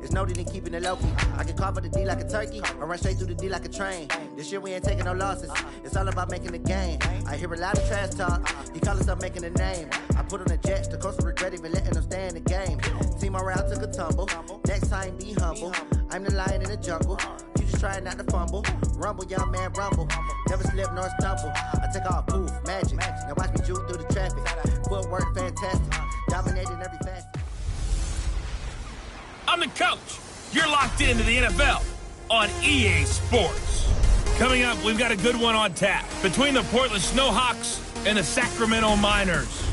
It's no need in keeping it low-key. I can carve up the D like a turkey, or run straight through the D like a train. This year we ain't taking no losses. It's all about making the game. I hear a lot of trash talk. He call himself making a name. I put on the Jets, the coach will regret even letting them stay in the game. Team morale took a tumble. Next time, be humble. I'm the lion in the jungle. You just trying not to fumble. Rumble, young man, rumble. Never slip nor stumble. I take off, poof, magic. Now watch me juke through the traffic. Footwork, fantastic. Dominating every facet. I'm the coach. You're locked into the NFL on EA Sports. Coming up, we've got a good one on tap between the Portland Snowhawks and the Sacramento Miners.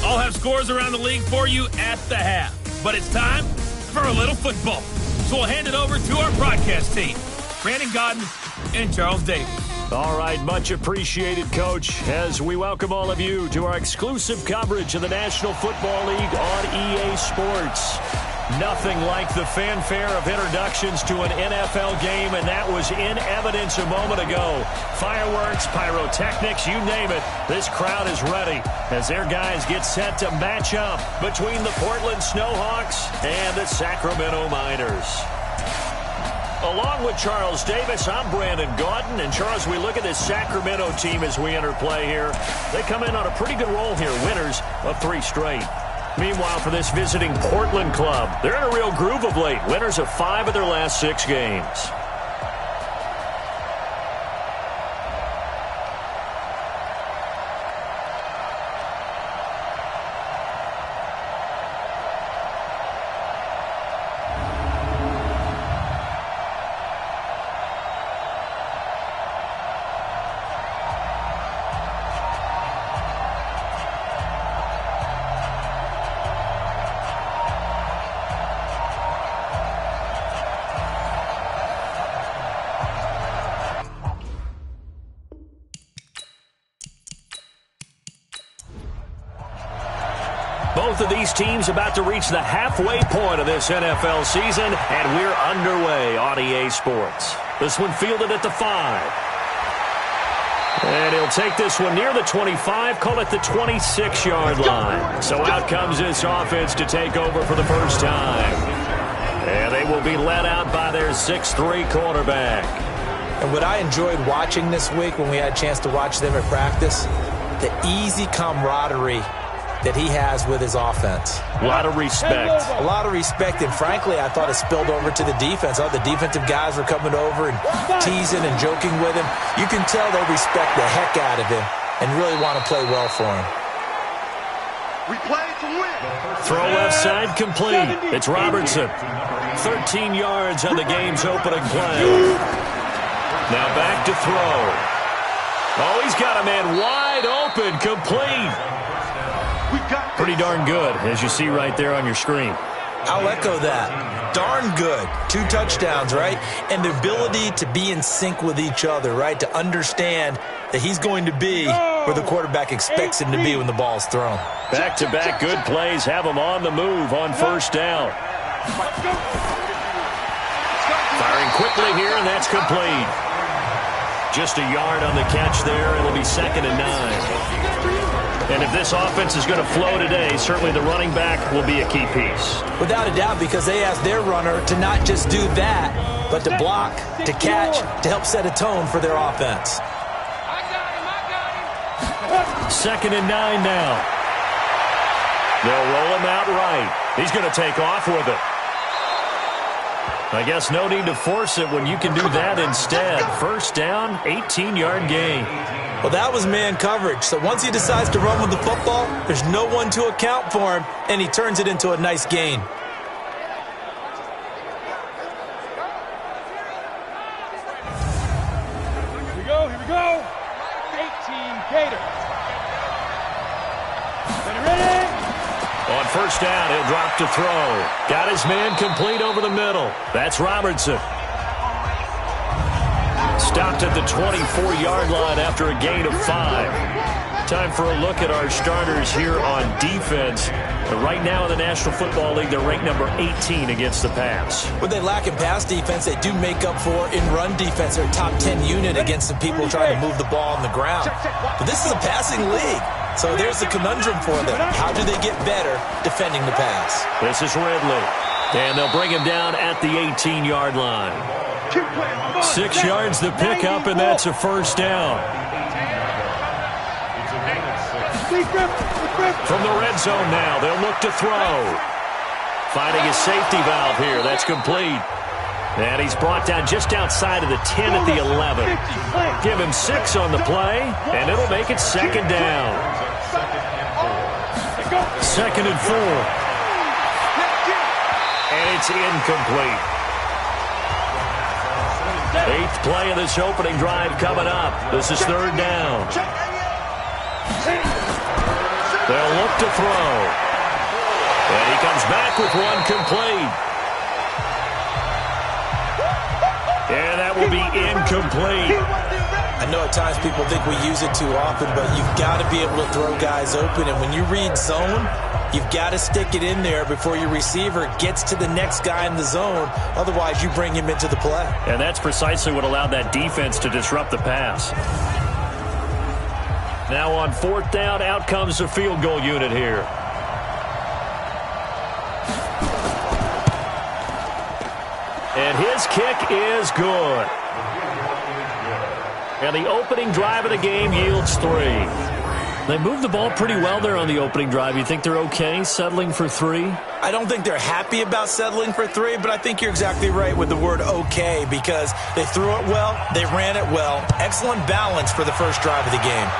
I'll have scores around the league for you at the half. But it's time for a little football. So we'll hand it over to our broadcast team, Brandon Godden and Charles Davis. All right, much appreciated, Coach, as we welcome all of you to our exclusive coverage of the National Football League on EA Sports. Nothing like the fanfare of introductions to an NFL game, and that was in evidence a moment ago. Fireworks, pyrotechnics, you name it. This crowd is ready as their guys get set to match up between the Portland Snowhawks and the Sacramento Miners. Along with Charles Davis, I'm Brandon Gaudin. And Charles, we look at this Sacramento team as we enter play here. They come in on a pretty good roll here, winners of 3 straight. Meanwhile, for this visiting Portland club, they're in a real groove of late. Winners of 5 of their last 6 games. Both of these teams about to reach the halfway point of this NFL season, and we're underway on EA Sports. This one fielded at the 5. And he'll take this one near the 25, call it the 26-yard line. So out comes this offense to take over for the first time. And they will be led out by their 6'3 quarterback. And what I enjoyed watching this week when we had a chance to watch them at practice, the easy camaraderie that he has with his offense. A lot of respect. A lot of respect, and frankly, I thought it spilled over to the defense. All the defensive guys were coming over and teasing and joking with him. You can tell they respect the heck out of him and really want to play well for him. We play to win. Throw left side complete. It's Robertson. 13 yards on the game's opening play. Now back to throw. Oh, he's got a man wide open, complete. Pretty darn good, as you see right there on your screen. I'll echo that. Darn good. 2 touchdowns, right? And the ability to be in sync with each other, right? To understand that he's going to be where the quarterback expects him to be when the ball's thrown. Back-to-back good plays have him on the move on first down. Firing quickly here, and that's complete. Just a yard on the catch there. It'll be 2nd and 9. And if this offense is going to flow today, certainly the running back will be a key piece. Without a doubt, because they asked their runner to not just do that, but to block, to catch, to help set a tone for their offense. I got him. 2nd and 9 now. They'll roll him out right. He's going to take off with it. I guess no need to force it when you can do that instead. First down, 18-yard gain. Well, that was man coverage. So once he decides to run with the football, there's no one to account for him, and he turns it into a nice gain. Here we go, here we go. 18 Gators. Ready? On first down, he'll drop to throw. Got his man complete over the middle. That's Robertson. Stopped at the 24-yard line after a gain of 5. Time for a look at our starters here on defense. Right now in the National Football League, they're ranked number 18 against the pass. What they lack in pass defense, they do make up for in run defense. They're a top 10 unit against some people trying to move the ball on the ground. But this is a passing league. So there's the conundrum for them. How do they get better defending the pass? This is Ridley. And they'll bring him down at the 18-yard line. 6 yards the pickup, and that's a first down. From the red zone now, they'll look to throw. Finding a safety valve here. That's complete. And he's brought down just outside of the 10 at the 11. Give him 6 on the play, and it'll make it second down. 2nd and 4. And it's incomplete. 8th play of this opening drive coming up. This is 3rd down. They'll look to throw. And he comes back with one complete. And that will be incomplete. I know at times people think we use it too often, but you've got to be able to throw guys open. And when you read zone, you've got to stick it in there before your receiver gets to the next guy in the zone. Otherwise, you bring him into the play. And that's precisely what allowed that defense to disrupt the pass. Now on 4th down, out comes the field goal unit here. And his kick is good. And the opening drive of the game yields 3. They moved the ball pretty well there on the opening drive. You think they're okay settling for 3? I don't think they're happy about settling for 3, but I think you're exactly right with the word okay, because they threw it well, they ran it well. Excellent balance for the first drive of the game.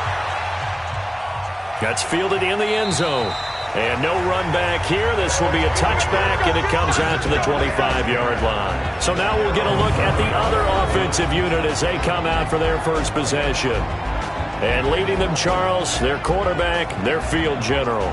That's fielded in the end zone. And no run back here. This will be a touchback, and it comes out to the 25-yard line. So now we'll get a look at the other offensive unit as they come out for their first possession. And leading them, Charles, their quarterback, their field general.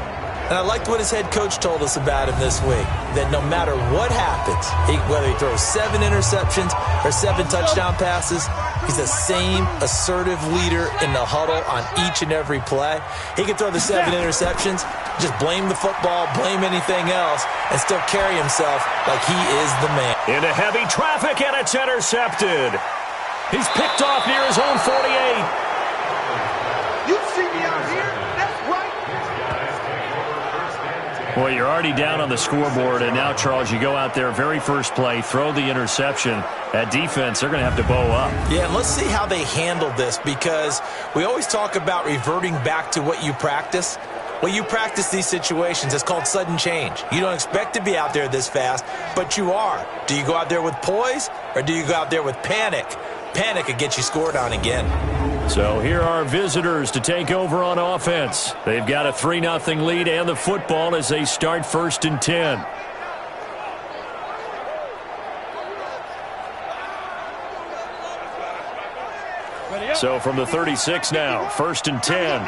And I liked what his head coach told us about him this week, that no matter what happens, whether he throws 7 interceptions or 7 touchdown passes, he's the same assertive leader in the huddle on each and every play. He can throw the 7 interceptions, just blame the football, blame anything else, and still carry himself like he is the man. Into heavy traffic, and it's intercepted. He's picked off near his own 48. You see me out here? That's right. Well, you're already down on the scoreboard, and now, Charles, you go out there, very first play, throw the interception. That defense, they're going to have to bow up. Yeah, and let's see how they handle this, because we always talk about reverting back to what you practice. Well, you practice these situations. It's called sudden change. You don't expect to be out there this fast, but you are. Do you go out there with poise, or do you go out there with panic? Panic could get you scored on again. So here are visitors to take over on offense. They've got a 3-0 lead and the football as they start 1st and 10. So from the 36 now, 1st and 10.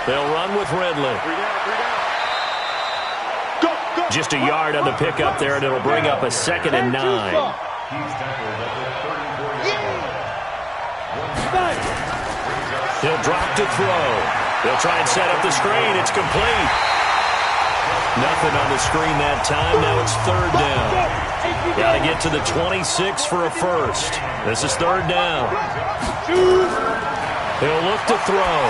They'll run with Ridley. Just a yard on the pickup there, and it'll bring up a 2nd and 9. He'll drop to throw. They'll try and set up the screen. It's complete. Nothing on the screen that time. Now it's 3rd down. Got to get to the 26 for a first. This is 3rd down. He'll look to throw.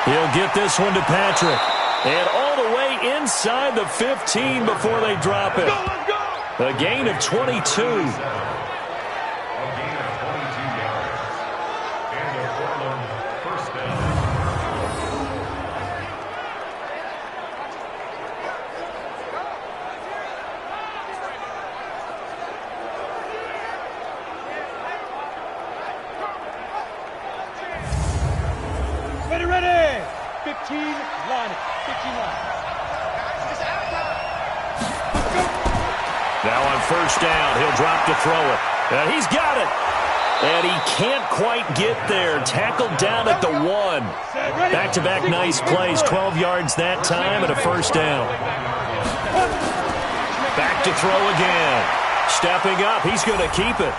He'll get this one to Patrick. And all the way inside the 15 before they drop it. A gain of 22. Ready. 15 line. 15 line. Now on 1st down, he'll drop to throw it. And he's got it. And he can't quite get there. Tackled down at the 1. Back-to-back nice plays. 12 yards that time and a 1st down. Back to throw again. Stepping up. He's going to keep it.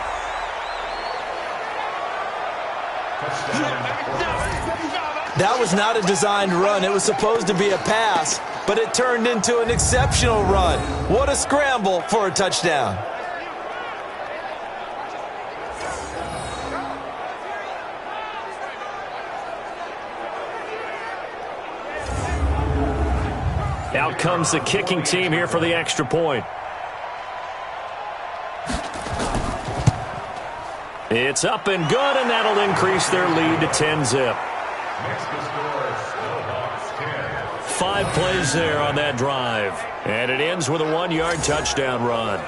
That was not a designed run. It was supposed to be a pass, but it turned into an exceptional run. What a scramble for a touchdown. Out comes the kicking team here for the extra point. It's up and good, and that'll increase their lead to 10-zip. 5 plays there on that drive. And it ends with a 1-yard touchdown run.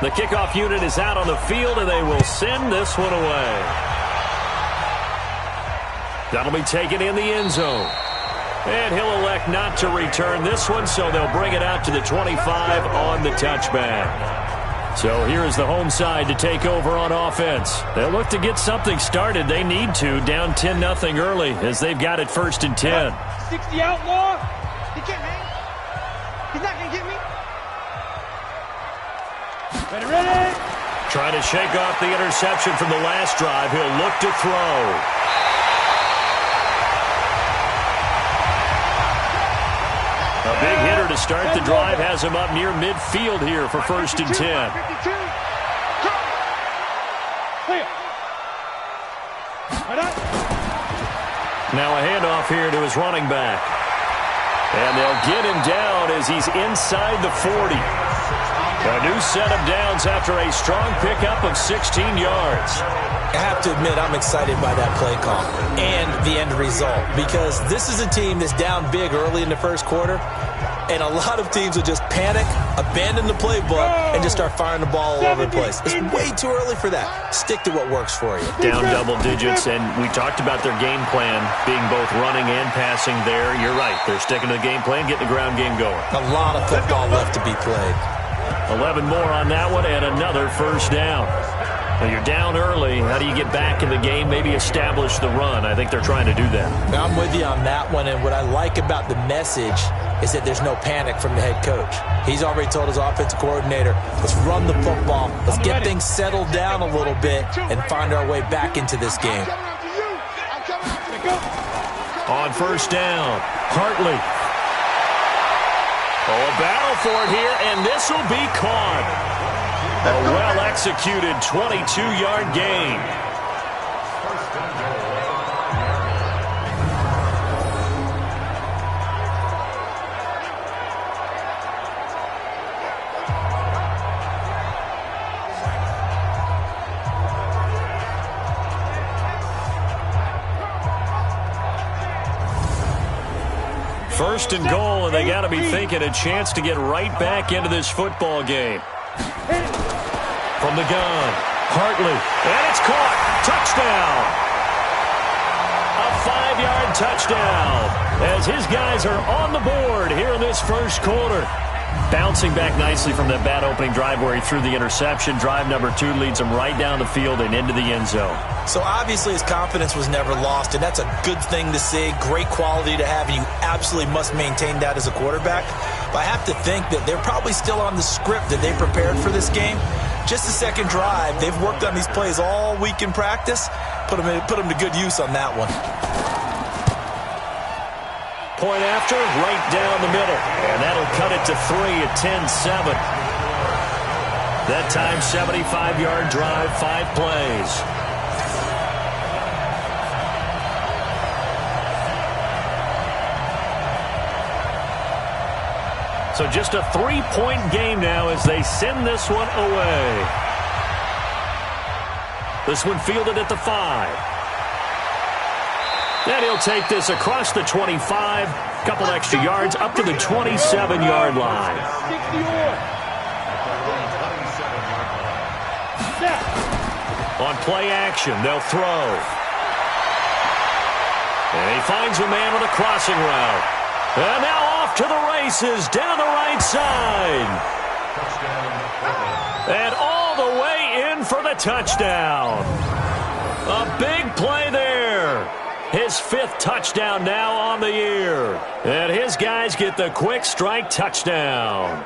The kickoff unit is out on the field, and they will send this one away. That'll be taken in the end zone. And he'll elect not to return this one, so they'll bring it out to the 25 on the touchback. So here is the home side to take over on offense. They'll look to get something started. They need to, down 10-0 early, as they've got it 1st and 10. 60 outlaw. He can't hang. He's not going to get me. Ready. Trying to shake off the interception from the last drive. He'll look to throw. A big hitter to start the drive has him up near midfield here for 1st and 10. Now a handoff here to his running back. And they'll get him down as he's inside the 40. A new set of downs after a strong pickup of 16 yards. I have to admit, I'm excited by that play call and the end result, because this is a team that's down big early in the first quarter, and a lot of teams will just panic, abandon the playbook, and just start firing the ball all over the place. It's way too early for that. Stick to what works for you. Down double digits, and we talked about their game plan being both running and passing there. You're right. They're sticking to the game plan, getting the ground game going. A lot of football left to be played. 11 more on that one, and another 1st down. Well, you're down early. How do you get back in the game, maybe establish the run? I think they're trying to do that. Now, I'm with you on that one, and what I like about the message is that there's no panic from the head coach. He's already told his offensive coordinator, let's run the football, let's get things settled down a little bit and find our way back into this game. On 1st down, Hartley. Oh, a battle for it here, and this will be caught. A well-executed 22-yard gain. First and goal, and they got to be thinking a chance to get right back into this football game. From the gun, Hartley, and it's caught. Touchdown. A 5-yard touchdown as his guys are on the board here in this first quarter. Bouncing back nicely from that bad opening drive where he threw the interception. Drive number 2 leads him right down the field and into the end zone. So obviously his confidence was never lost, and that's a good thing to see. Great quality to have, and you absolutely must maintain that as a quarterback. But I have to think that they're probably still on the script that they prepared for this game. Just the second drive. They've worked on these plays all week in practice. Put them to good use on that one. Point after, right down the middle. And that'll cut it to 3 at 10-7. That time, 75-yard drive, 5 plays. So just a 3-point game now as they send this one away. This one fielded at the 5. Then he'll take this across the 25, couple extra yards, up to the 27-yard line. On play action, they'll throw. And he finds a man with a crossing route. And now off to the races, down the right side. And all the way in for the touchdown. A big play there. His 5th touchdown now on the year. And his guys get the quick strike touchdown.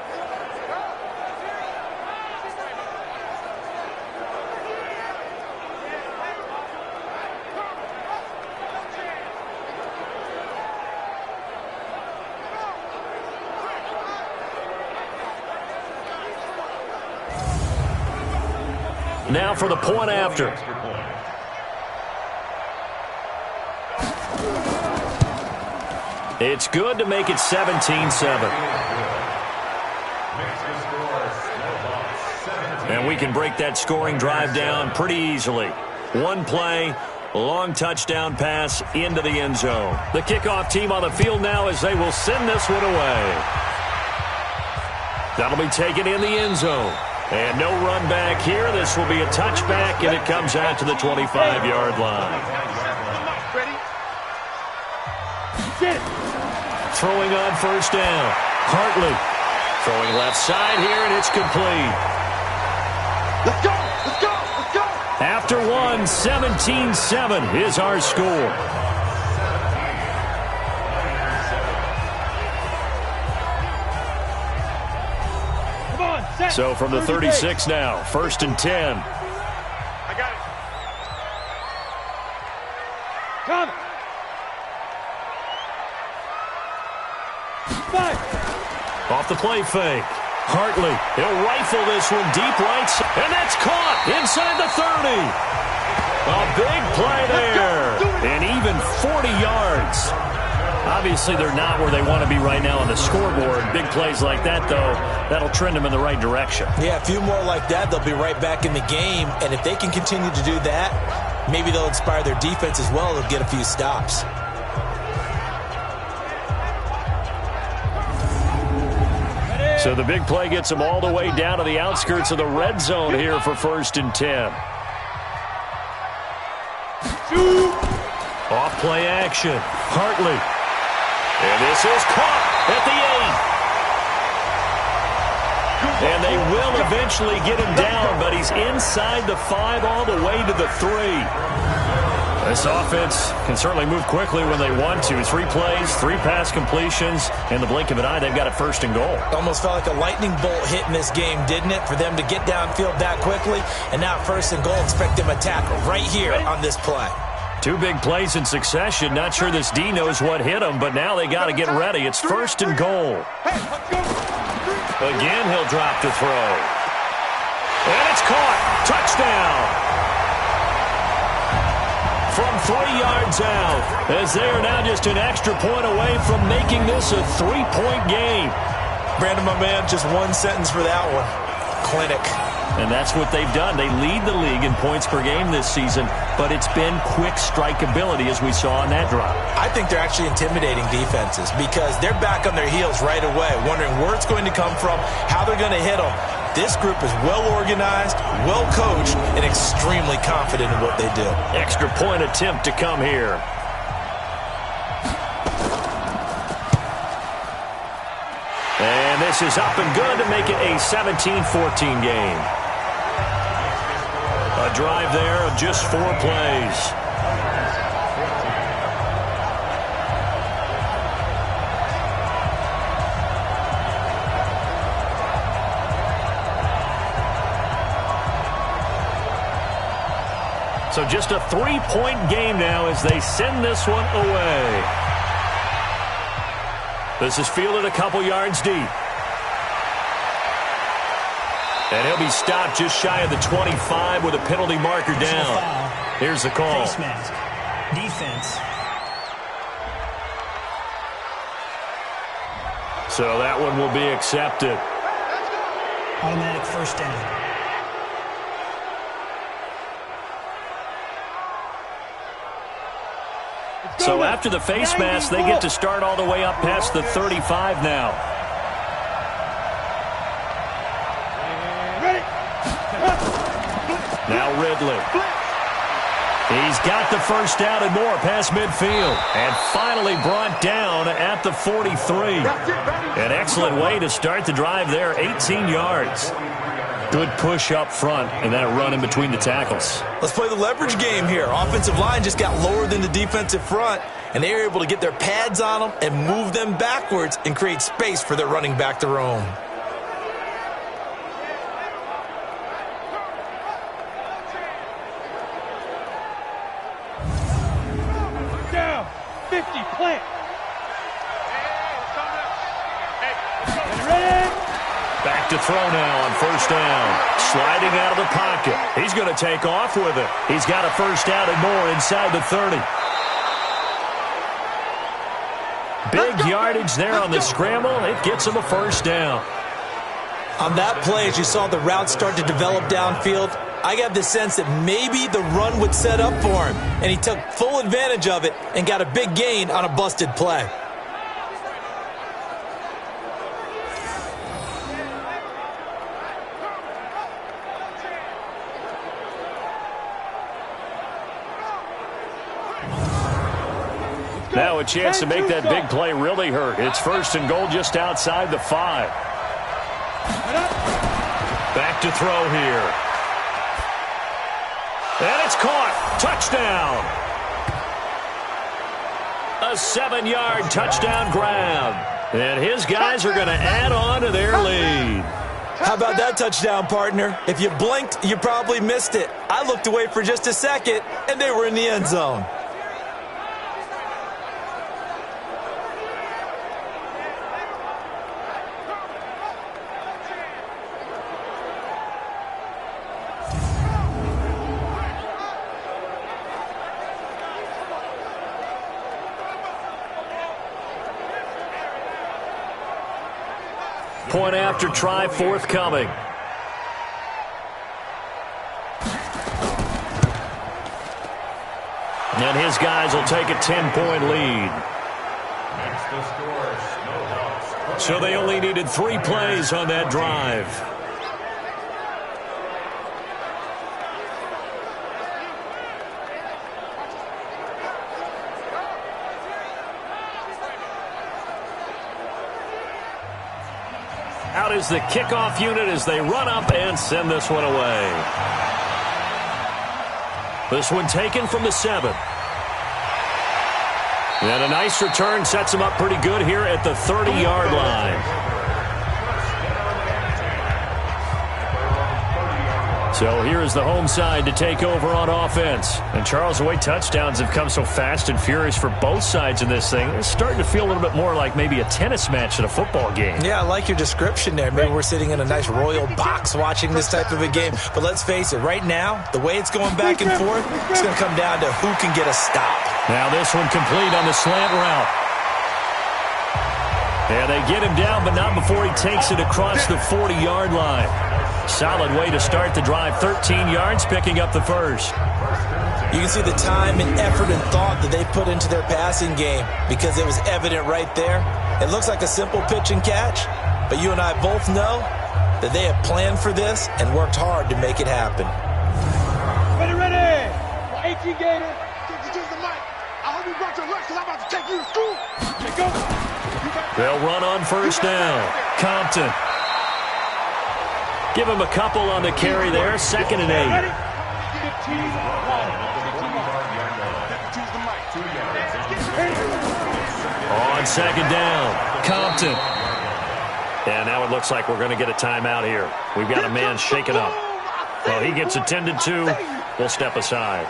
Now for the point after. It's good to make it 17-7. And we can break that scoring drive down pretty easily. One play, long touchdown pass into the end zone. The kickoff team on the field now as they will send this one away. That'll be taken in the end zone. And no run back here. This will be a touchback, and it comes out to the 25-yard line. Throwing on first down. Hartley throwing left side here, and it's complete. Let's go! Let's go! Let's go! After one, 17-7 is our score. Come on, set. So from the 36 now, 1st and 10. I got it. Come. 5. Off the play fake. Hartley, he'll rifle this one deep right, and that's caught inside the 30. A big play there, and even 40 yards. Obviously, they're not where they want to be right now on the scoreboard. Big plays like that, though, that'll trend them in the right direction. Yeah, a few more like that, they'll be right back in the game, and if they can continue to do that, maybe they'll inspire their defense as well. They'll get a few stops. So the big play gets them all the way down to the outskirts of the red zone here for 1st and 10. Off play action. Hartley. And this is caught at the 8. And they will eventually get him down, but he's inside the 5 all the way to the 3. This offense can certainly move quickly when they want to. 3 plays, 3 pass completions. In the blink of an eye, they've got it 1st and goal. Almost felt like a lightning bolt hit in this game, didn't it? For them to get downfield that quickly. And now 1st and goal, expect them to tackle right here on this play. 2 big plays in succession. Not sure this D knows what hit him, but now they got to get ready. It's 1st and goal. Again, he'll drop to throw. And it's caught. Touchdown. From 3 yards out, as they are now just an extra point away from making this a 3-point game. Brandon, my man, just one sentence for that one. Clinic. And that's what they've done. They lead the league in points per game this season, but it's been quick strikeability as we saw on that drive. I think they're actually intimidating defenses because they're back on their heels right away, wondering where it's going to come from, how they're going to hit them. This group is well-organized, well-coached, and extremely confident in what they do. Extra point attempt to come here. And this is up and good to make it a 17-14 game. A drive there of just 4 plays. So just a 3-point game now as they send this one away. This is fielded a couple yards deep. And he'll be stopped just shy of the 25 with a penalty marker down. Here's the call. Face mask. Defense. So that one will be accepted. Automatic 1st down. So after the face mask, they get to start all the way up past the 35 now. Now Ridley. He's got the 1st down and more past midfield. And finally brought down at the 43. An excellent way to start the drive there, 18 yards. Good push up front and that run in between the tackles. Let's play the leverage game here. Offensive line just got lower than the defensive front, and they were able to get their pads on them and move them backwards and create space for their running back to roam. Down. 50, plant. Back to throw now on 1st down. Sliding out of the pocket. He's going to take off with it. He's got a 1st down and more inside the 30. Big yardage there on the scramble. It gets him a first down. On that play, as you saw the route start to develop downfield, I got the sense that maybe the run would set up for him, and he took full advantage of it and got a big gain on a busted play. Now a chance to make that big play really hurt. It's 1st and goal just outside the 5. Back to throw here. And it's caught. Touchdown. A 7-yard touchdown grab. And his guys are going to add on to their lead. How about that touchdown, partner? If you blinked, you probably missed it. I looked away for just a second, and they were in the end zone. Point after try forthcoming. And his guys will take a 10-point lead. So they only needed 3 plays on that drive. Out is the kickoff unit as they run up and send this one away. This one taken from the 7. And a nice return sets him up pretty good here at the 30-yard line. So here is the home side to take over on offense. And Charles, the way touchdowns have come so fast and furious for both sides in this thing, it's starting to feel a little bit more like maybe a tennis match at a football game. Yeah, I like your description there. Maybe we're sitting in a nice royal box watching this type of a game. But let's face it, right now, the way it's going back and forth, it's going to come down to who can get a stop. Now this one complete on the slant route. And they get him down, but not before he takes it across the 40-yard line. Solid way to start the drive. 13 yards, picking up the first. You can see the time and effort and thought that they put into their passing game because it was evident right there. It looks like a simple pitch and catch, but you and I both know that they have planned for this and worked hard to make it happen. Ready. 18 Gator. Use the mic. I hope you brought your lunch because I'm about to take you to school. Here go. They'll run on first down. Compton. Give him a couple on the carry there. 2nd and 8. On 2nd down, Compton. And now it looks like we're going to get a timeout here. We've got a man shaken up. Well, he gets attended to. We'll step aside.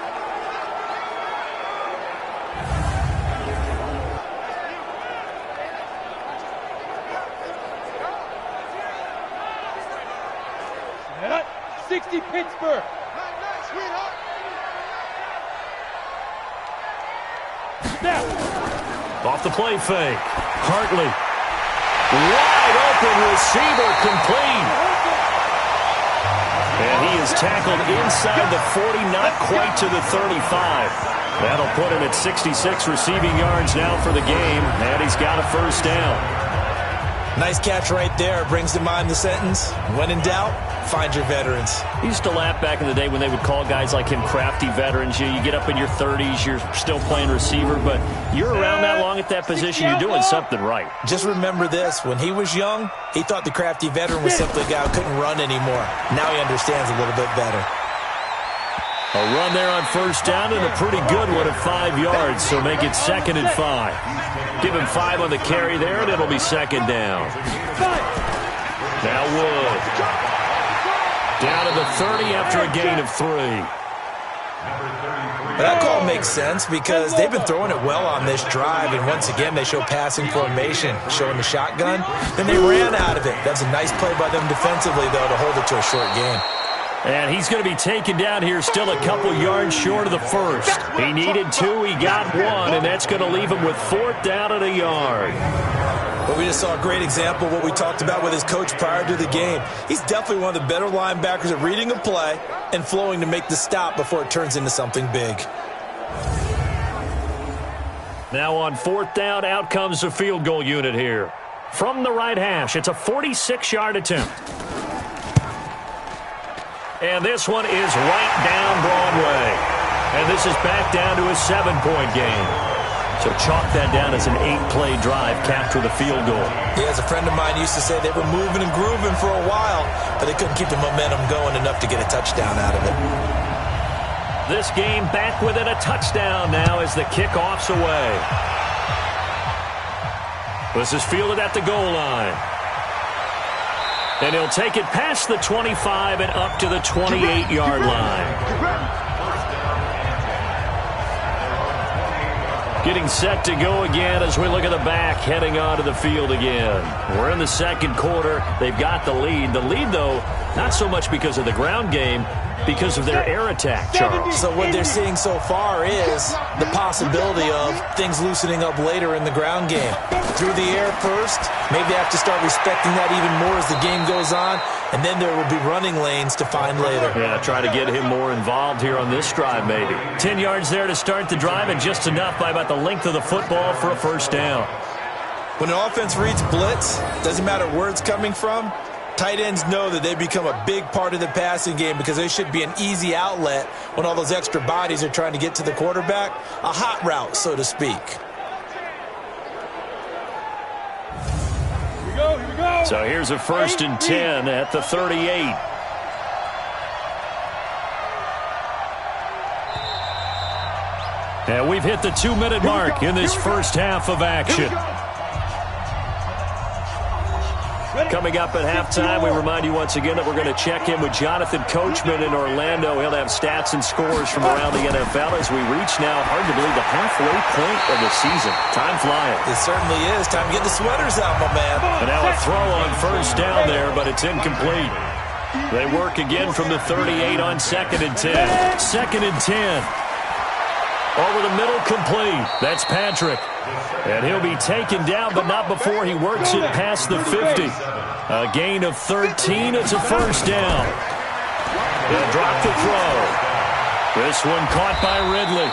Pittsburgh. Off the play fake. Hartley. Wide open receiver complete. And he is tackled inside the 40, not quite to the 35. That'll put him at 66 receiving yards now for the game. And he's got a first down. Nice catch right there. Brings to mind the sentence, when in doubt, find your veterans. I used to laugh back in the day when they would call guys like him crafty veterans. You get up in your 30s, you're still playing receiver, but you're around that long at that position, you're doing something right. Just remember this. When he was young, he thought the crafty veteran was simply a guy who couldn't run anymore. Now he understands a little bit better. A run there on first down and a pretty good one at 5 yards, so make it 2nd and 5. Give him 5 on the carry there, and it'll be 2nd down. Now Wood. Down to the 30 after a gain of 3. That call makes sense because they've been throwing it well on this drive, and once again they show passing formation, showing the shotgun. Then they ran out of it. That's a nice play by them defensively, though, to hold it to a short game. And he's going to be taken down here still a couple yards short of the first. He needed 2, he got 1, and that's going to leave him with 4th down and a yard. Well, we just saw a great example of what we talked about with his coach prior to the game. He's definitely one of the better linebackers at reading a play and flowing to make the stop before it turns into something big. Now on 4th down, out comes the field goal unit here. From the right hash, it's a 46-yard attempt. And this one is right down Broadway. And this is back down to a 7-point game. So chalk that down as an 8-play drive capped with a field goal. Yeah, as a friend of mine used to say, they were moving and grooving for a while, but they couldn't keep the momentum going enough to get a touchdown out of it. This game back within a touchdown now as the kickoff's away. This is fielded at the goal line. And he'll take it past the 25 and up to the 28-yard line. Getting set to go again as we look at the back heading onto the field again. We're in the second quarter. They've got the lead. The lead, though, not so much because of the ground game, because of their air attack, Charles. So what they're seeing so far is the possibility of things loosening up later in the ground game. Through the air first, maybe they have to start respecting that even more as the game goes on, and then there will be running lanes to find later. Yeah, try to get him more involved here on this drive maybe. 10 yards there to start the drive, and just enough by about the length of the football for a first down. When an offense reads blitz, doesn't matter where it's coming from, tight ends know that they become a big part of the passing game because they should be an easy outlet when all those extra bodies are trying to get to the quarterback. A hot route, so to speak. Here we go. So here's a 1st and 10 at the 38. And we've hit the 2-minute mark in this first half of action. Coming up at halftime, we remind you once again that we're going to check in with Jonathan Coachman in Orlando. He'll have stats and scores from around the NFL as we reach now, hard to believe, the halfway point of the season. Time flying. It certainly is. Time to get the sweaters out, my man. And now a throw on first down there, but it's incomplete. They work again from the 38 on 2nd and 10. 2nd and 10. Over the middle, complete. That's Patrick. And he'll be taken down, but not before he works it past the 50. A gain of 13. It's a first down. They'll drop the throw. This one caught by Ridley.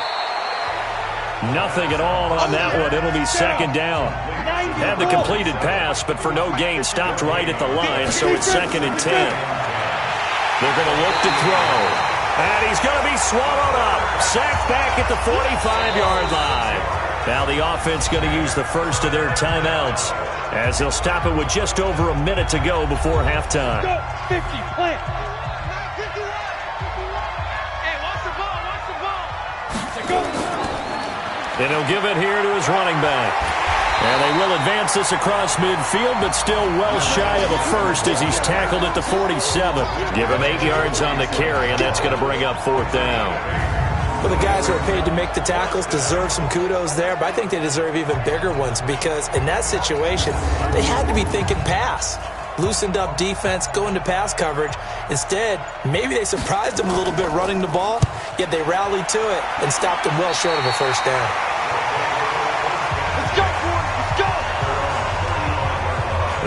Nothing at all on that one. It'll be 2nd down. Had the completed pass, but for no gain, stopped right at the line, so it's 2nd and 10. They're going to look to throw. And he's going to be swallowed up. Sacked back at the 45-yard line. Now the offense going to use the first of their timeouts as they'll stop it with just over a minute to go before halftime. Go, 50, plant. Hey, watch the ball. And he'll give it here to his running back. And they will advance this across midfield, but still well shy of a first as he's tackled at the 47. Give him 8 yards on the carry, and that's going to bring up 4th down. Well, the guys who are paid to make the tackles deserve some kudos there, but I think they deserve even bigger ones because in that situation, they had to be thinking pass. Loosened up defense, going to pass coverage. Instead, maybe they surprised them a little bit running the ball, yet they rallied to it and stopped them well short of a first down. Let's go, boys. Let's go.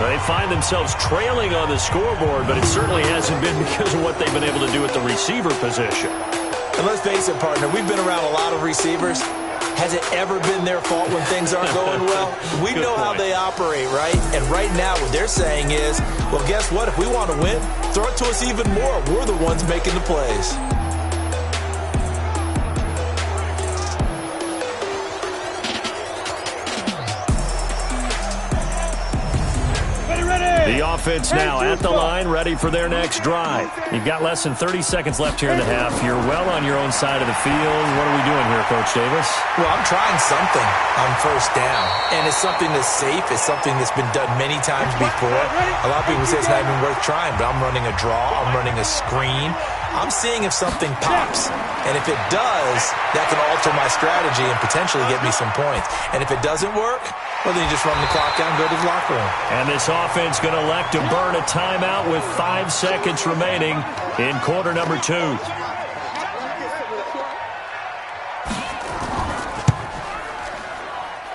They find themselves trailing on the scoreboard, but it certainly hasn't been because of what they've been able to do at the receiver position. And let's face it, partner, we've been around a lot of receivers. Has it ever been their fault when things aren't going well? We know how they operate, right? And right now what they're saying is, well, guess what? If we want to win, throw it to us even more. We're the ones making the plays. The offense now at the line, ready for their next drive. You've got less than 30 seconds left here in the half. You're well on your own side of the field. What are we doing here, Coach Davis? Well, I'm trying something on first down, and it's something that's safe. It's something that's been done many times before. A lot of people say it's not even worth trying, but I'm running a draw. I'm running a screen. I'm seeing if something pops. And if it does, that can alter my strategy and potentially get me some points. And if it doesn't work, well, then you just run the clock down and go to the locker room. And this offense going to elect to burn a timeout with 5 seconds remaining in quarter number 2.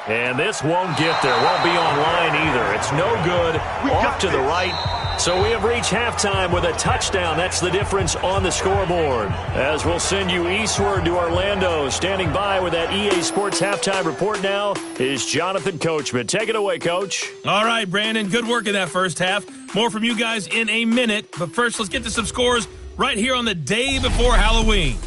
And this won't get there. Won't be online either. It's no good. Off to the right. So we have reached halftime with a touchdown. That's the difference on the scoreboard. As we'll send you eastward to Orlando. Standing by with that EA Sports halftime report now is Jonathan Coachman. Take it away, Coach. All right, Brandon. Good work in that first half. More from you guys in a minute. But first, let's get to some scores right here on the day before Halloween.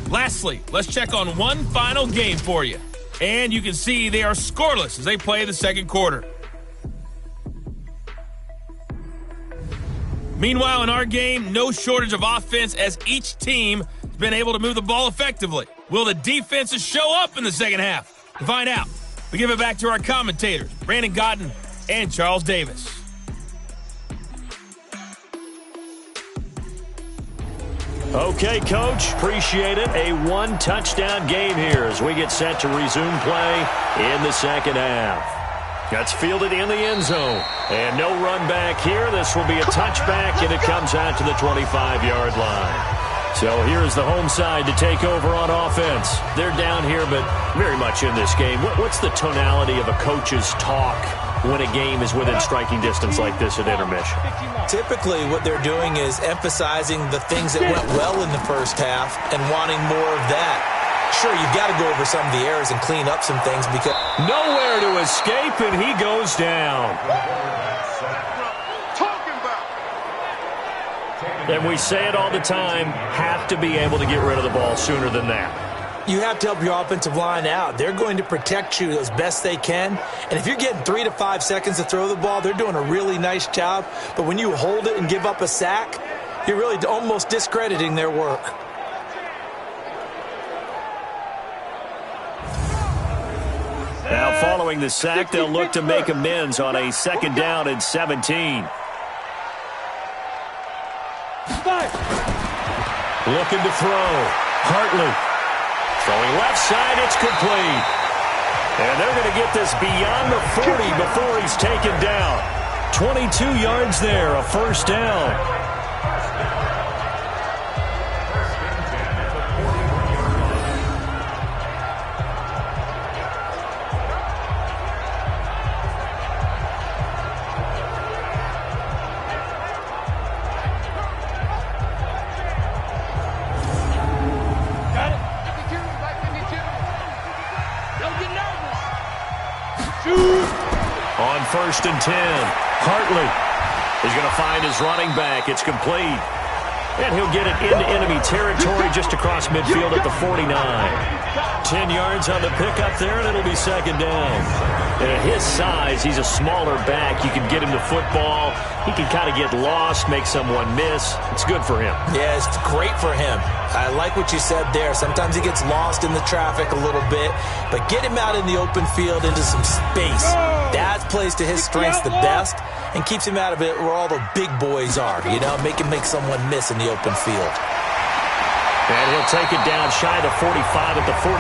Lastly, let's check on one final game for you. And you can see they are scoreless as they play the second quarter. Meanwhile, in our game, no shortage of offense as each team has been able to move the ball effectively. Will the defenses show up in the second half? To find out, we give it back to our commentators, Brandon Godden and Charles Davis. Okay, Coach, appreciate it. A one-touchdown game here as we get set to resume play in the second half. That's fielded in the end zone. And no run back here. This will be a touchback, and it comes out to the 25-yard line. So here's the home side to take over on offense. They're down here, but very much in this game. What's the tonality of a coach's talk when a game is within striking distance like this at intermission? Typically, what they're doing is emphasizing the things that went well in the first half and wanting more of that. Sure, you've got to go over some of the errors and clean up some things because... Nowhere to escape, and he goes down. And we say it all the time, have to be able to get rid of the ball sooner than that. You have to help your offensive line out. They're going to protect you as best they can. And if you're getting 3 to 5 seconds to throw the ball, they're doing a really nice job. But when you hold it and give up a sack, you're really almost discrediting their work. Now following the sack, they'll look to make amends on a 2nd down and 17. Looking to throw. Hartley. Throwing left side, it's complete. And they're going to get this beyond the 40 before he's taken down. 22 yards there, a first down. On 1st and 10, Hartley is going to find his running back. It's complete. And he'll get it into enemy territory just across midfield at the 49. 10 yards on the pickup there, and it'll be 2nd down. And at his size, he's a smaller back. You can get him the football. He can kind of get lost, make someone miss. It's good for him. Yeah, it's great for him. I like what you said there. Sometimes he gets lost in the traffic a little bit, but get him out in the open field into some space. That plays to his strengths the best and keeps him out of it where all the big boys are, you know, make someone miss in the open field. And he'll take it down shy of the 45 at the 46.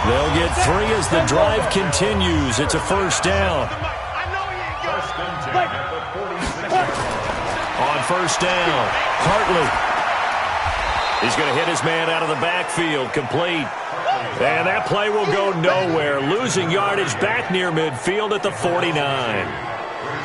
They'll get 3 as the drive continues. It's a first down. On first down, Hartley. He's going to hit his man out of the backfield, complete. And that play will go nowhere. Losing yardage back near midfield at the 49.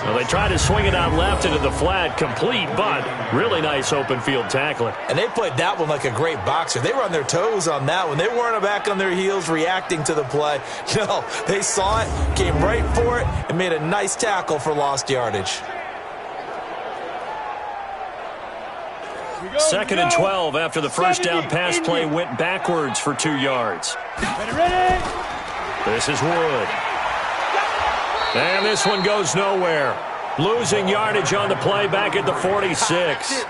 Well, they try to swing it out left into the flat, complete, but really nice open field tackling. And they played that one like a great boxer. They were on their toes on that one. They weren't back on their heels reacting to the play. No, they saw it, came right for it, and made a nice tackle for lost yardage. 2nd and 12 after the first down pass play went backwards for 2 yards. This is Wood. And this one goes nowhere. Losing yardage on the play back at the 46.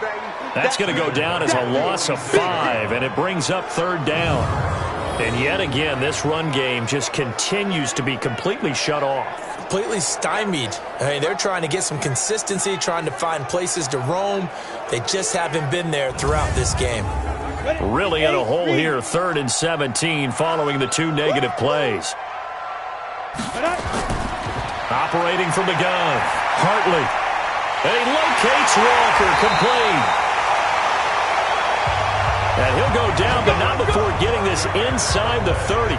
That's going to go down as a loss of 5, and it brings up 3rd down. And yet again, this run game just continues to be completely shut off. Completely stymied. I mean, they're trying to get some consistency, trying to find places to roam. They just haven't been there throughout this game. Really in a hole here, 3rd and 17 following the 2 negative plays. Operating from the gun, Hartley. And he locates Walker, complete. And he'll go down, but not before getting this inside the 30.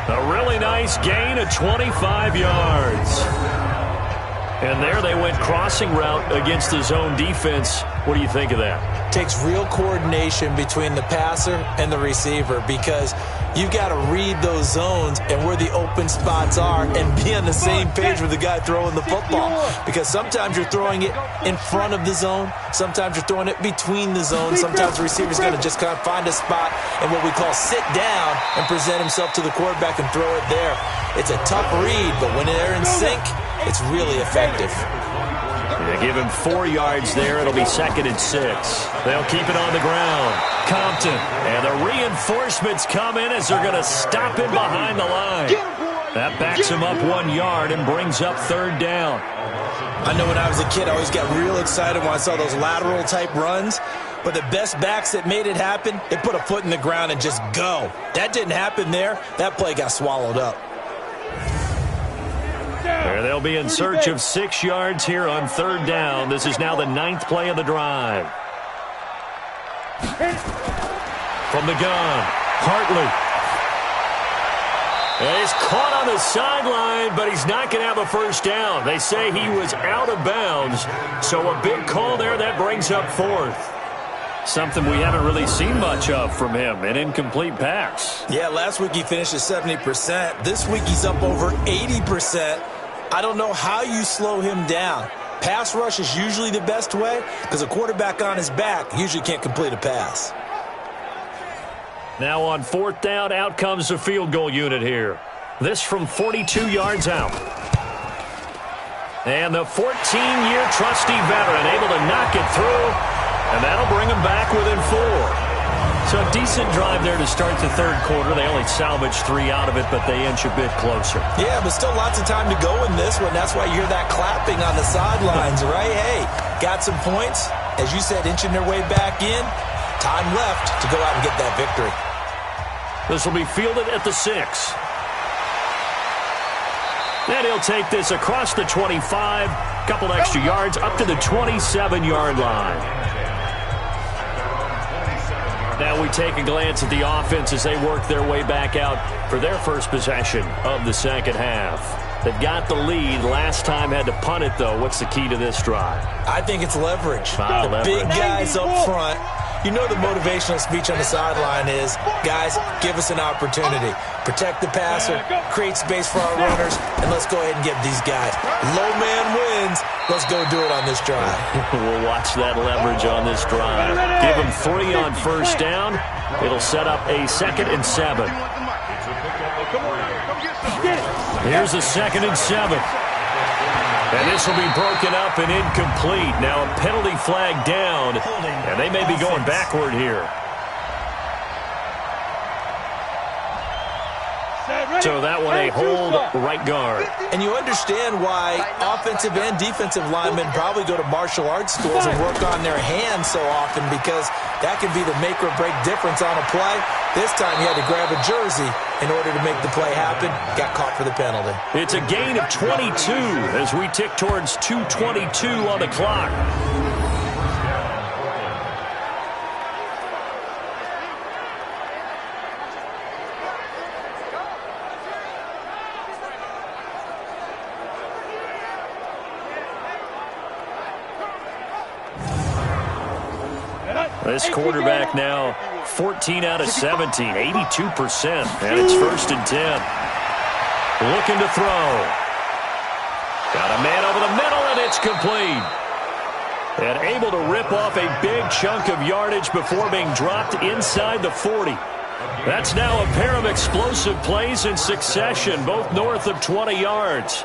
A really nice gain of 25 yards. And there they went crossing route against the zone defense. What do you think of that? Takes real coordination between the passer and the receiver, because you've got to read those zones and where the open spots are and be on the same page with the guy throwing the football. Because sometimes you're throwing it in front of the zone. Sometimes you're throwing it between the zones. Sometimes the receiver's going to just kind of find a spot and what we call sit down and present himself to the quarterback and throw it there. It's a tough read, but when they're in sync, it's really effective. They give him 4 yards there. It'll be 2nd and 6. They'll keep it on the ground. Compton. And the reinforcements come in as they're going to stop him behind the line. That backs him up 1 yard and brings up 3rd down. I know when I was a kid, I always got real excited when I saw those lateral-type runs. But the best backs that made it happen, they put a foot in the ground and just go. That didn't happen there. That play got swallowed up. There they'll be in search of 6 yards here on 3rd down. This is now the 9th play of the drive. From the gun, Hartley. And he's caught on the sideline, but he's not going to have a 1st down. They say he was out of bounds, so a big call there. That brings up 4th. Something we haven't really seen much of from him, an incomplete pass. Yeah, last week he finished at 70%. This week he's up over 80%. I don't know how you slow him down. Pass rush is usually the best way because a quarterback on his back usually can't complete a pass. Now on 4th down, out comes the field goal unit here. This from 42 yards out. And the 14-year trusty veteran able to knock it through, and that'll bring him back within 4. So a decent drive there to start the 3rd quarter. They only salvaged 3 out of it, but they inch a bit closer. Yeah, but still lots of time to go in this one. That's why you hear that clapping on the sidelines, right? Hey, got some points. As you said, inching their way back in. Time left to go out and get that victory. This will be fielded at the 6. Then he'll take this across the 25. Couple extra yards up to the 27-yard line. Now we take a glance at the offense as they work their way back out for their first possession of the 2nd half. They've got the lead. Last time had to punt it, though. What's the key to this drive? I think it's leverage. The big guys up front. You know the motivational speech on the sideline is, guys, give us an opportunity. Protect the passer, create space for our runners, and let's go ahead and get these guys. Low man wins. Let's go do it on this drive. We'll watch that leverage on this drive. Give them 3 on 1st down. It'll set up a 2nd and 7. Here's a 2nd and 7. And this will be broken up and incomplete. Now a penalty flag down, and they may be going backward here. So that one a hold right guard. And you understand why offensive and defensive linemen probably go to martial arts schools and work on their hands so often, because that can be the make or break difference on a play. This time he had to grab a jersey in order to make the play happen. Got caught for the penalty. It's a gain of 22 as we tick towards 2:22 on the clock. This quarterback now 14 out of 17, 82%. And it's 1st and 10. Looking to throw. Got a man over the middle, and it's complete. And able to rip off a big chunk of yardage before being dropped inside the 40. That's now a pair of explosive plays in succession, both north of 20 yards.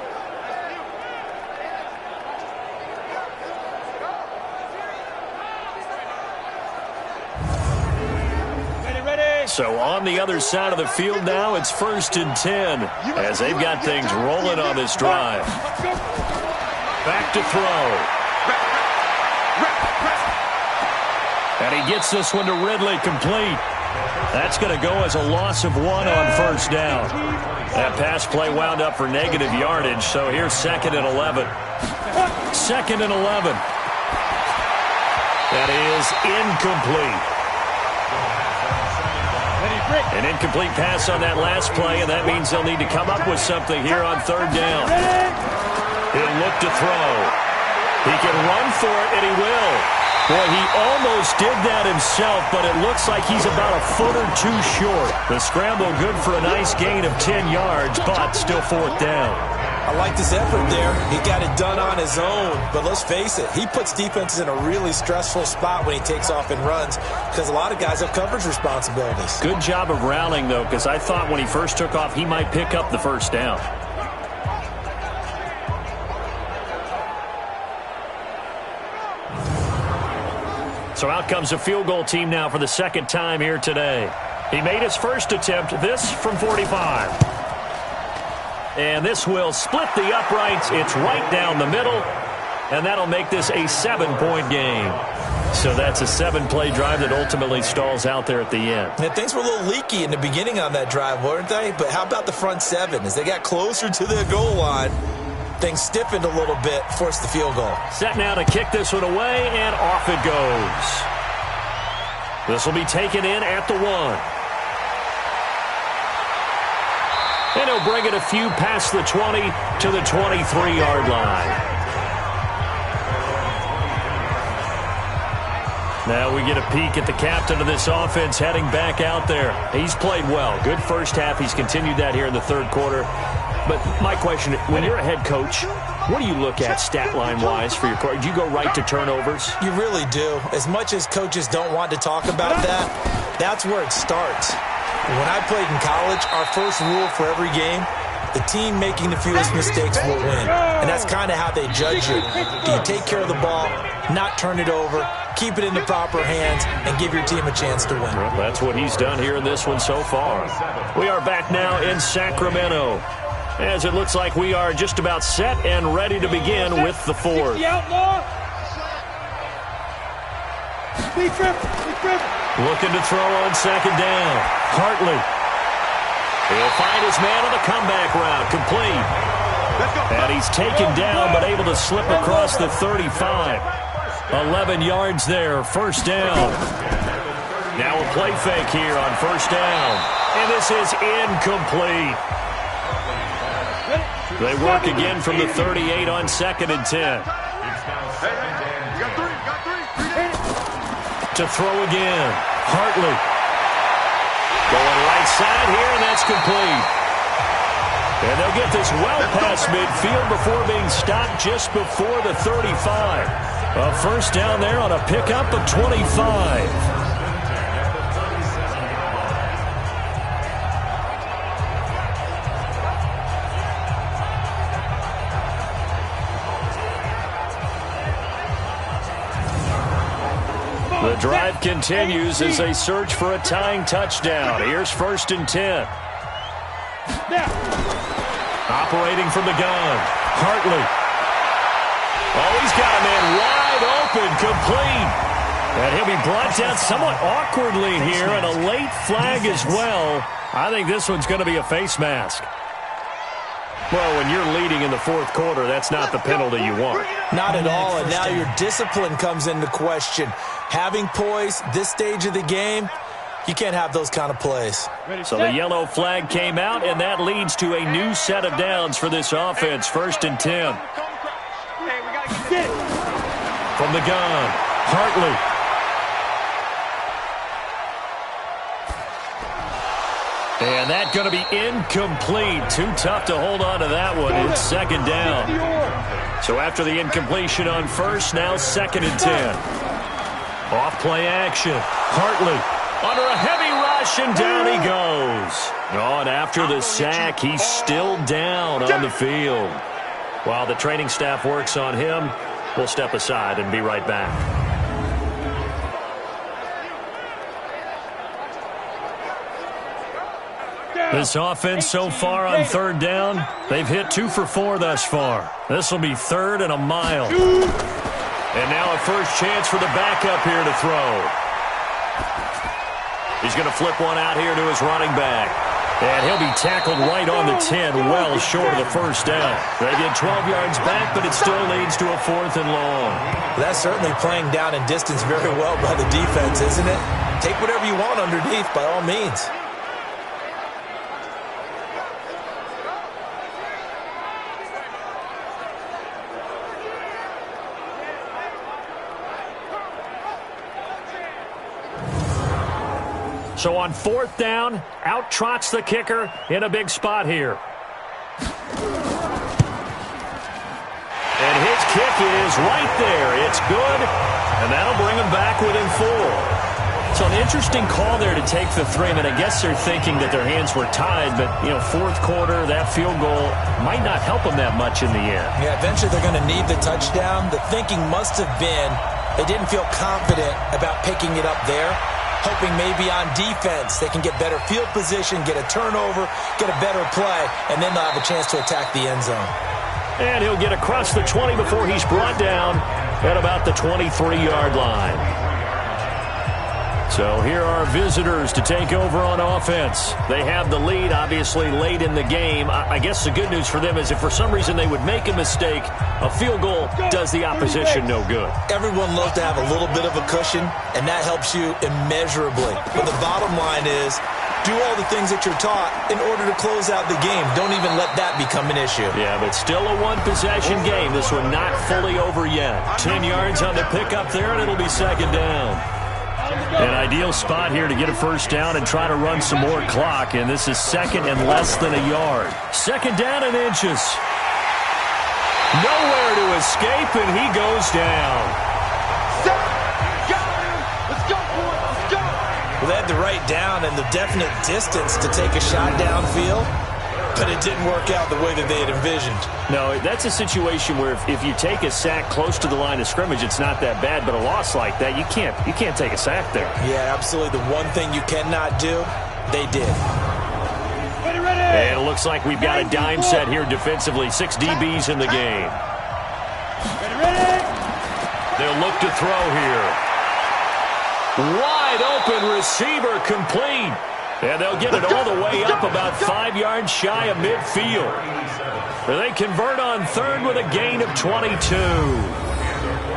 So on the other side of the field now, it's 1st and 10 as they've got things rolling on this drive. Back to throw. And he gets this one to Ridley complete. That's going to go as a loss of 1 on 1st down. That pass play wound up for negative yardage, so here's 2nd and 11. 2nd and 11. That is incomplete. An incomplete pass on that last play, and that means they'll need to come up with something here on 3rd down. He'll look to throw. He can run for it, and he will. Boy, he almost did that himself, but it looks like he's about a foot or 2 short. The scramble good for a nice gain of 10 yards, but still 4th down. I like this effort there. He got it done on his own, but let's face it, he puts defenses in a really stressful spot when he takes off and runs because a lot of guys have coverage responsibilities. Good job of rallying, though, because I thought when he first took off, he might pick up the 1st down. So out comes a field goal team now for the 2nd time here today. He made his first attempt, this from 45. And this will split the uprights. It's right down the middle. And that'll make this a 7-point game. So that's a 7-play drive that ultimately stalls out there at the end. Yeah, things were a little leaky in the beginning on that drive, weren't they? But how about the front 7? As they got closer to the goal line, things stiffened a little bit, forced the field goal. Set now to kick this one away, and off it goes. This will be taken in at the 1. And he'll bring it a few past the 20 to the 23-yard line. Now we get a peek at the captain of this offense heading back out there. He's played well. Good first half. He's continued that here in the 3rd quarter. But my question, when you're a head coach, what do you look at stat line-wise for your coach? Do you go right to turnovers? You really do. As much as coaches don't want to talk about that, that's where it starts. When I played in college, our first rule for every game, the team making the fewest mistakes will win. And that's kind of how they judge you. Do you take care of the ball, not turn it over, keep it in the proper hands, and give your team a chance to win? Well, that's what he's done here in this one so far. We are back now in Sacramento, as it looks like we are just about set and ready to begin with the 4th. Looking to throw on 2nd down. Hartley. He'll find his man on the comeback route. Complete. And he's taken down but able to slip across the 35. 11 yards there. 1st down. Now a play fake here on 1st down. And this is incomplete. They work again from the 38 on 2nd and 10. To throw again. Hartley. Going right side here, and that's complete. And they'll get this well past midfield before being stopped just before the 35. A 1st down there on a pickup of 25. The drive continues as they search for a tying touchdown. Here's 1st and 10. Operating from the gun. Hartley. Oh, he's got a man wide open, complete. And he'll be brought down somewhat awkwardly here, and a late flag as well. I think this one's going to be a face mask. Well, when you're leading in the 4th quarter, that's not the penalty you want. Not at all, and now your discipline comes into question. Having poise this stage of the game, you can't have those kind of plays. So the yellow flag came out, and that leads to a new set of downs for this offense. 1st and 10. From the gun, Hartley. And that's going to be incomplete. Too tough to hold on to that one. It's 2nd down. So after the incompletion on 1st, now 2nd and 10. Off play action. Hartley under a heavy rush, and down he goes. Oh, and after the sack, he's still down on the field. While the training staff works on him, we'll step aside and be right back. This offense so far on third down, they've hit 2 for 4 thus far. This will be 3rd and a mile. And now a first chance for the backup here to throw. He's going to flip one out here to his running back. And he'll be tackled right on the 10, well short of the first down. They get 12 yards back, but it still leads to a 4th and long. That's certainly playing down in distance very well by the defense, isn't it? Take whatever you want underneath, by all means. So on 4th down, out trots the kicker in a big spot here. And his kick is right there. It's good, and that'll bring him back within 4. So an interesting call there to take the 3. I mean, I guess they're thinking that their hands were tied, but, 4th quarter, that field goal might not help them that much in the end. Yeah, eventually they're going to need the touchdown. The thinking must have been they didn't feel confident about picking it up there, hoping maybe on defense they can get better field position, get a turnover, get a better play, and then they'll have a chance to attack the end zone. And he'll get across the 20 before he's brought down at about the 23-yard line. So here are visitors to take over on offense. They have the lead, obviously, late in the game. I guess the good news for them is if for some reason they would make a mistake, a field goal does the opposition no good. Everyone loves to have a little bit of a cushion, and that helps you immeasurably. But the bottom line is, do all the things that you're taught in order to close out the game. Don't even let that become an issue. Yeah, but still a one-possession game. This one not fully over yet. 10 yards on the pickup there, and it'll be 2nd down. An ideal spot here to get a first down and try to run some more clock, and this is 2nd and less than a yard. 2nd down and inches. Nowhere to escape, and he goes down. Well, they had the right down and the definite distance to take a shot downfield, but it didn't work out the way that they had envisioned. No, that's a situation where if you take a sack close to the line of scrimmage, it's not that bad, but a loss like that, you can't take a sack there. Yeah, absolutely. The one thing you cannot do, they did. And it looks like we've got a dime set here defensively. 6 DBs in the game. They'll look to throw here. Wide open receiver complete. And they'll get it all the way up about 5 yards shy of midfield. They convert on 3rd with a gain of 22.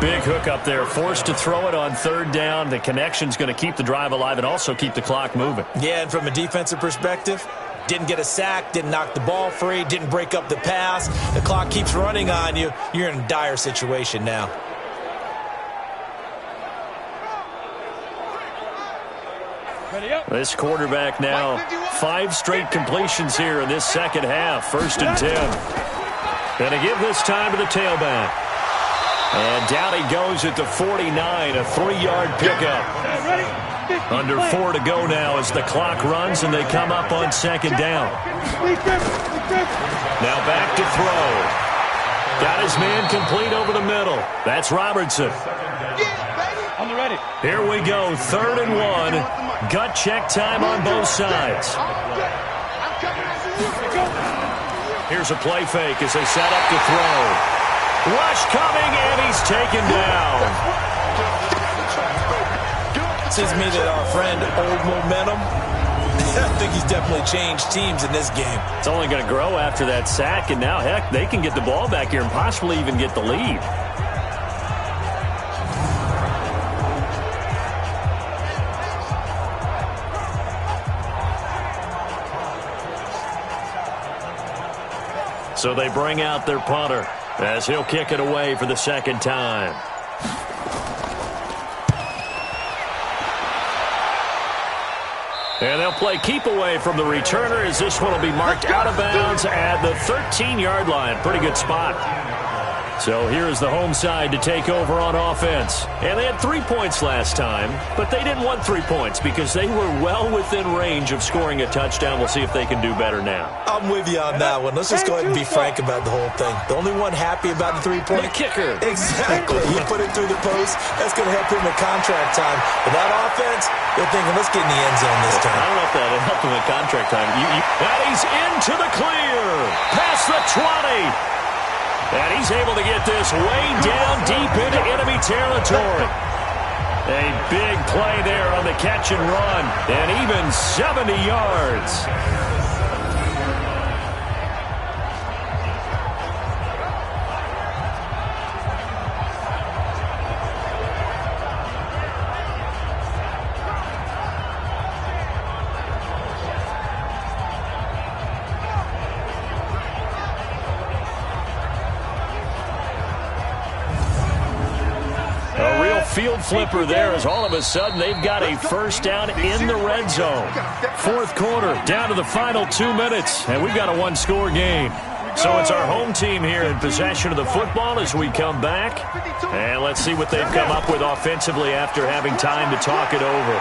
Big hook up there, forced to throw it on 3rd down. The connection's going to keep the drive alive and also keep the clock moving. Yeah, and from a defensive perspective, didn't get a sack, didn't knock the ball free, didn't break up the pass. The clock keeps running on you. You're in a dire situation now. This quarterback now, 5 straight completions here in this second half. 1st and 10. Going to give this time to the tailback. And down he goes at the 49, a 3-yard pickup. Under 4 to go now as the clock runs and they come up on 2nd down. Now back to throw. Got his man complete over the middle. That's Robertson. Here we go, 3rd and 1. Gut check time on both sides. Here's a play fake as they set up to throw. Rush coming, and he's taken down. Seems to me that our friend, old momentum, I think he's definitely changed teams in this game. It's only going to grow after that sack, and now, heck, they can get the ball back here and possibly even get the lead. So they bring out their punter as he'll kick it away for the 2nd time. And they'll play keep away from the returner as this one will be marked out of bounds at the 13-yard line. Pretty good spot. So here's the home side to take over on offense. And they had 3 points last time, but they didn't want 3 points because they were well within range of scoring a touchdown. We'll see if they can do better now. I'm with you on that one. Let's just go ahead and be frank about the whole thing. The only one happy about the 3-point? The kicker. Exactly. He put it through the post. That's going to help him in contract time. But that offense, they'll thinking, let's get in the end zone this time. I don't know if that helped him at contract time. And he's into the clear. Past the 20. And he's able to get this way down deep into enemy territory. A big play there on the catch and run. And even 70 yards. Field flipper there as all of a sudden they've got a first down in the red zone. Fourth quarter, down to the final 2 minutes, and we've got a one-score game. So it's our home team here in possession of the football as we come back. And let's see what they've come up with offensively after having time to talk it over.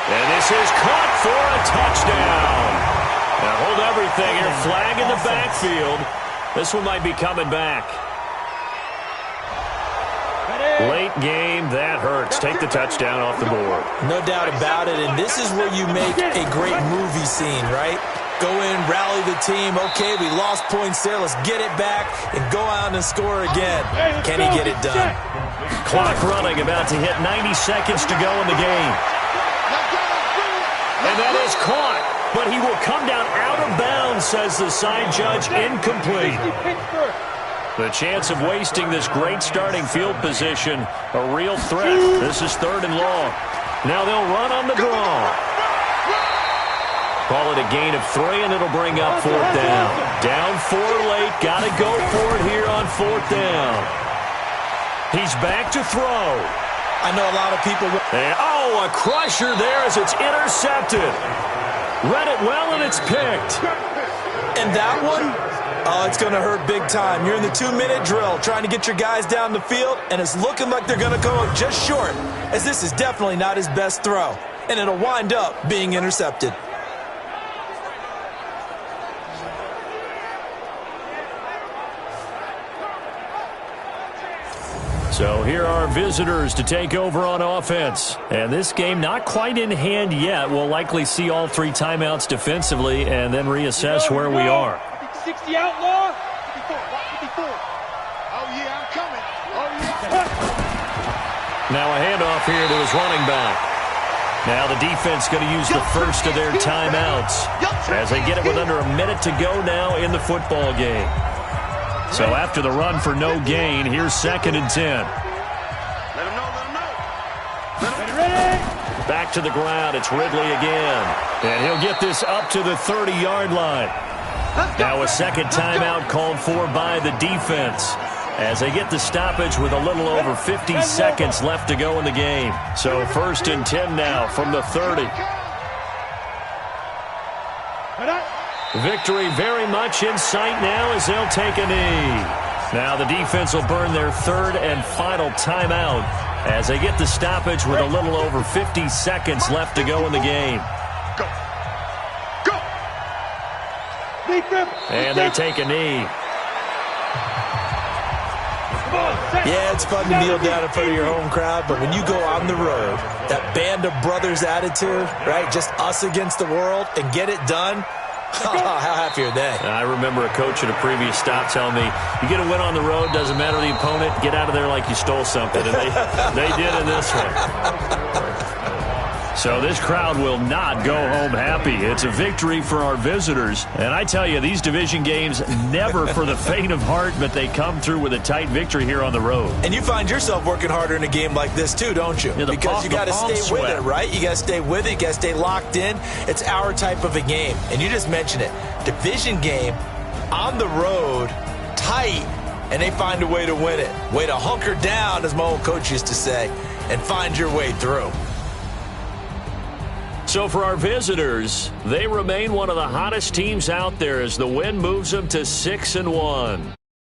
And this is caught for a touchdown. Now hold everything here. Flag in the backfield. This one might be coming back. Late game, that hurts. Take the touchdown off the board. No doubt about it, and this is where you make a great movie scene, right? Go in, rally the team. Okay, we lost points there. Let's get it back and go out and score again. Can he get it done? Clock running, about to hit 90 seconds to go in the game. And that is caught, but he will come down out of bounds, says the side judge, incomplete. The chance of wasting this great starting field position, a real threat. This is 3rd and long. Now they'll run on the draw. Call it a gain of 3, and it'll bring up 4th down. Down 4 late, got to go for it here on 4th down. He's back to throw. I know a lot of people... And, a crusher there as it's intercepted. Read it well, and it's picked. And that one... Oh, it's going to hurt big time. You're in the 2-minute drill trying to get your guys down the field, and it's looking like they're going to go just short, as this is definitely not his best throw, and it'll wind up being intercepted. So here are visitors to take over on offense. And this game not quite in hand yet. We'll likely see all 3 timeouts defensively and then reassess where we are. 60 outlaw. 54. 54. Oh, yeah, I'm coming. Oh, yeah. Now a handoff here to his running back. Now the defense going to use the first of their timeouts as they get it with under a minute to go now in the football game. So after the run for no gain, here's 2nd and 10. Let him know. Ready. Back to the ground. It's Ridley again. And he'll get this up to the 30-yard line. Now a second timeout called for by the defense as they get the stoppage with a little over 50 seconds left to go in the game. So 1st and 10 now from the 30. Victory very much in sight now as they'll take a knee. Now the defense will burn their 3rd and final timeout as they get the stoppage with a little over 50 seconds left to go in the game. And they take a knee. Yeah, it's fun to kneel down in front of your home crowd, but when you go on the road, that band of brothers attitude, right, just us against the world, and get it done, how happy are they? I remember a coach at a previous stop telling me, you get a win on the road, doesn't matter the opponent, get out of there like you stole something. And they did in this one. So this crowd will not go home happy. It's a victory for our visitors. And I tell you, these division games, never for the faint of heart, but they come through with a tight victory here on the road. And you find yourself working harder in a game like this too, don't you? Yeah, because you got to stay with it, right? You got to stay with it. You got to stay locked in. It's our type of a game. And you just mentioned it. Division game, on the road, tight, and they find a way to win it. Way to hunker down, as my old coach used to say, and find your way through. So for our visitors, they remain one of the hottest teams out there as the win moves them to 6-1.